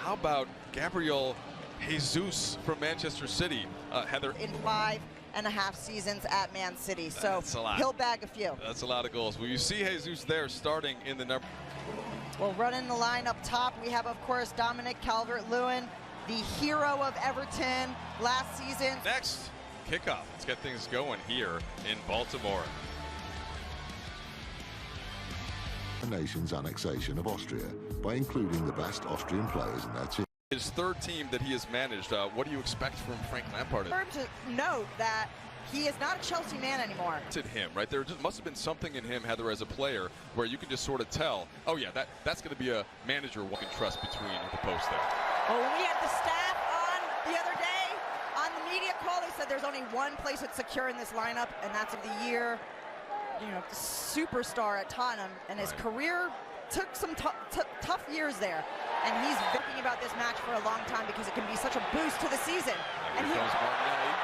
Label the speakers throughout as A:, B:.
A: how about Gabriel Jesus from Manchester City? Heather?
B: In 5.5 seasons at Man City, so he'll bag a few.
A: That's a lot of goals. Well, you see Jesus there starting in the number.
B: Well, running the line up top, we have, of course, Dominic Calvert-Lewin, the hero of Everton last season.
A: Next, kickoff. Let's get things going here in Baltimore.
C: The nation's annexation of Austria by including the best Austrian players in their team.
A: His third team that he has managed. What do you expect from Frank Lampard?
B: To note that he is not a Chelsea man anymore.
A: To him, right? There just must have been something in him, Heather, as a player, where you can just sort of tell, oh yeah, that's going to be a manager one can trust between the post there.
B: Well, we had the staff on the other day on the media call. They said there's only one place that's secure in this lineup, and that's of the year. You know, the superstar at Tottenham, and his career took some tough years there. And he's thinking about this match for a long time because it can be such a boost to the season.
A: And here comes Martinelli.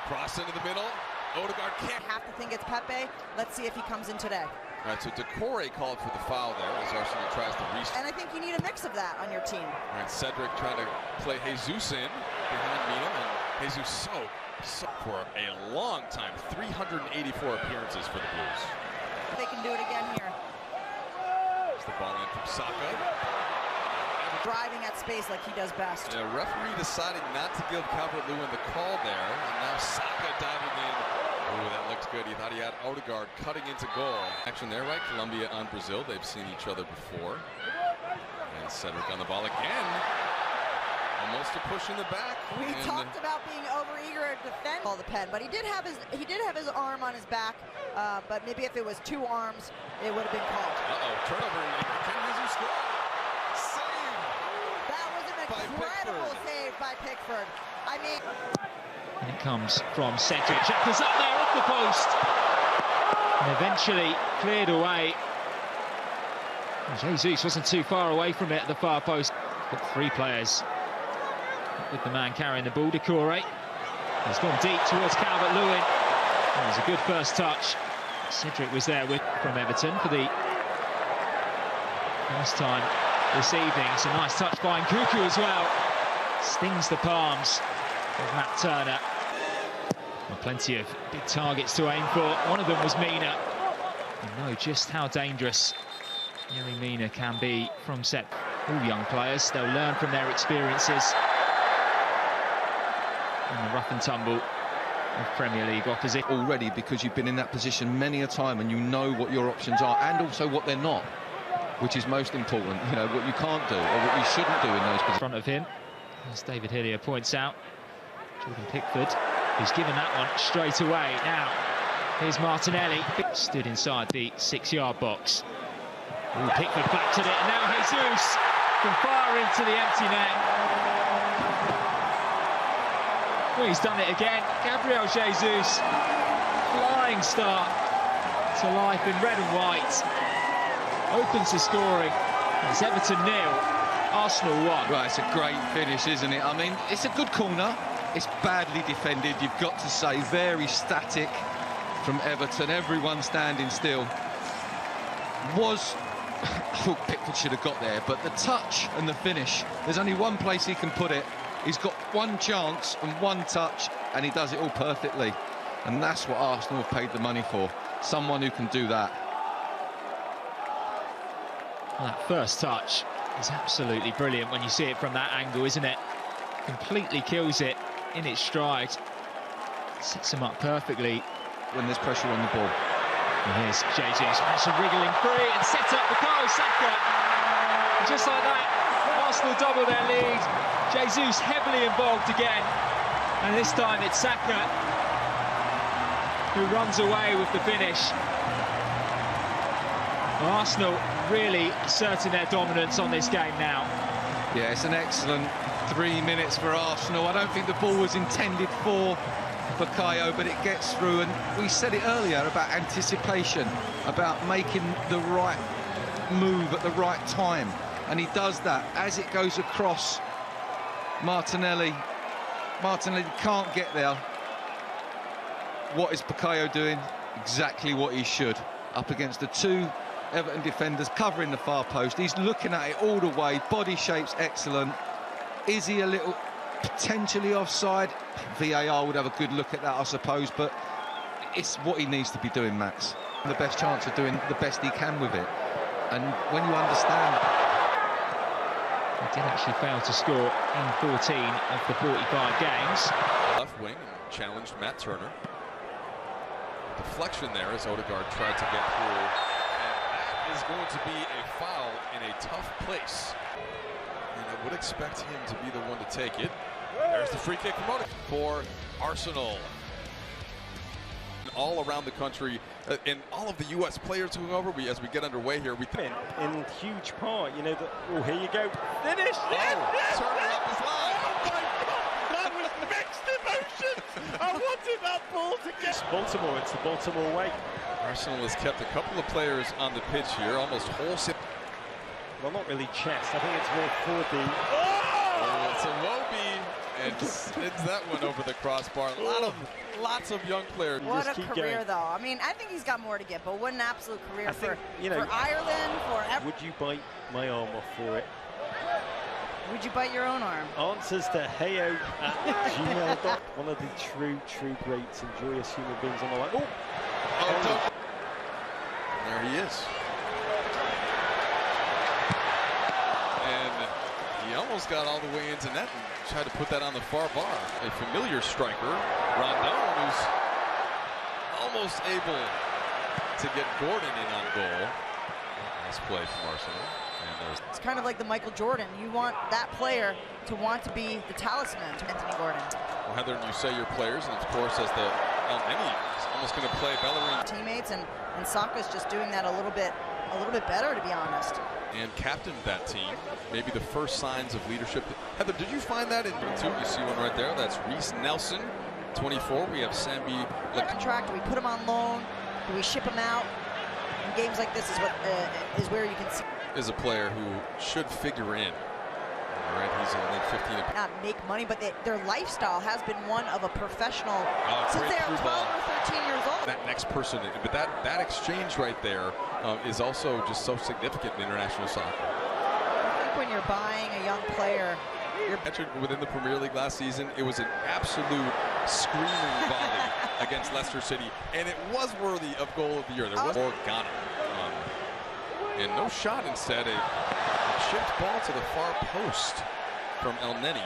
A: Cross into the middle. Odegaard can't.
B: Have to think it's Pepe. Let's see if he comes in today.
A: All right, so Decore called for the foul there as Arsenal tries to restart.
B: And I think you need a mix of that on your team.
A: All right, Cedric trying to play Jesus in behind Mina, and Jesus so for a long time, 384 appearances for the Blues.
B: They can do it again here.
A: There's the ball in from Saka.
B: Driving at space like he does best.
A: Yeah, referee deciding not to give Calvert-Lewin the call there, and now Saka diving in. Ooh, that looks good. He thought he had Odegaard cutting into goal. Action there, right? Colombia on Brazil. They've seen each other before. And Cedric on the ball again. Almost a push in the back.
B: We talked about being overeager to defend all the pen, but he did have his arm on his back. But maybe if it was two arms, it would have been called.
A: Turnover. Can Jesus score?
B: Incredible save by Pickford. I mean,
D: and it comes from Cedric. Xhaka's up there off the post. And eventually cleared away. And Jesus wasn't too far away from it at the far post. Got three players with the man carrying the ball, Decore. He's gone deep towards Calvert-Lewin. It was a good first touch. Cedric was there from Everton for the first time this evening. It's a nice touch by Nkuku as well. Stings the palms of Matt Turner. Well, plenty of big targets to aim for. One of them was Mina. You know just how dangerous Yerry Mina can be from set. All young players, they'll learn from their experiences in the rough and tumble of Premier League opposition.
E: Already, because you've been in that position many a time and you know what your options are and also what they're not, which is most important, you know, what you can't do or what you shouldn't do in those positions.
D: In front of him, as David Hillier points out, Jordan Pickford, who's given that one straight away. Now, here's Martinelli, stood inside the 6-yard box. Ooh, Pickford backed at it, and now Jesus from far into the empty net. Well, he's done it again. Gabriel Jesus, flying start to life in red and white. Opens the scoring. It's Everton 0, Arsenal 1.
E: Right, it's a great finish, isn't it? I mean, it's a good corner. It's badly defended, you've got to say. Very static from Everton. Everyone standing still. I thought Pickford should have got there, but the touch and the finish, there's only one place he can put it. He's got one chance and one touch, and he does it all perfectly. And that's what Arsenal have paid the money for. Someone who can do that.
D: Well, that first touch is absolutely brilliant when you see it from that angle, isn't it? Completely kills it in its stride. Sets him up perfectly.
E: When there's pressure on the ball.
D: And here's Jesus, managed to wriggling free and set up Bukayo Saka. And just like that, Arsenal double their lead. Jesus heavily involved again. And this time it's Saka who runs away with the finish. Arsenal really asserting their dominance on this game now.
E: Yeah, it's an excellent 3 minutes for Arsenal. I don't think the ball was intended for Bukayo, but it gets through. And we said it earlier about anticipation, about making the right move at the right time. And he does that as it goes across Martinelli. Martinelli can't get there. What is Bukayo doing? Exactly what he should. Up against the two Everton defenders covering the far post. He's looking at it all the way. Body shape's excellent. Is he a little potentially offside? VAR would have a good look at that, I suppose, but it's what he needs to be doing, Max. The best chance of doing the best he can with it. And when you understand...
D: He did actually fail to score in 14 of the 45 games.
A: Left wing and challenged Matt Turner. Deflection there as Odegaard tried to get through. And that is going to be a foul in a tough place. And I would expect him to be the one to take it. There's the free kick from Odegaard for Arsenal. All around the country, and all of the U.S. players who go over, as we get underway here, we
F: in huge part, you know, oh, here you go. Finish!
A: Turner up his line.
F: Oh my God, that was mixed emotions. I wanted that ball to get. Baltimore, it's the Baltimore way.
A: Arsenal has kept a couple of players on the pitch here, almost wholesale.
F: Well, not really chest. I think it's more for the.
A: Oh, it's a Wobie, and sends that one over the crossbar. Lots of young players.
B: What a career,
F: going.
B: though. I mean, I think he's got more to give, but what an absolute career
F: think,
B: for,
F: you know,
B: for Ireland, for everyone.
F: Would you bite my arm off for it?
B: Would you bite your own arm?
F: Answers to heyo@gmail.com. One of the true greats and joyous human beings on the line. Oh!
A: There he is. And he almost got all the way into net and tried to put that on the far bar. A familiar striker, Rondon, who's almost able to get Gordon in on goal. Nice play from Arsenal. And
B: it's kind of like the Michael Jordan. You want that player to want to be the talisman to Anthony Gordon.
A: well, Heather, you say your players, and of course, as the Elneny is almost going to play Bellerin.
B: Teammates, and Saka's just doing that a little bit better, to be honest.
A: And captained that team. Maybe the first signs of leadership. Heather, did you find that in two? You see one right there. That's Reece Nelson, 24. We have Sambi.
B: Contract? Do we put him on loan? Do we ship him out? In games like this is what is where you can see.
A: Is a player who should figure in. All right, he's only 15.
B: Not make money, but their lifestyle has been one of a professional since they were 12 or 13 years old.
A: That next person, but that exchange right there is also just so significant in international soccer.
B: I think when you're buying a young player,
A: within the Premier League last season, it was an absolute screaming volley against Leicester City, and it was worthy of goal of the year. There was more Ghana. And no shot, instead a chipped ball to the far post from Elneny.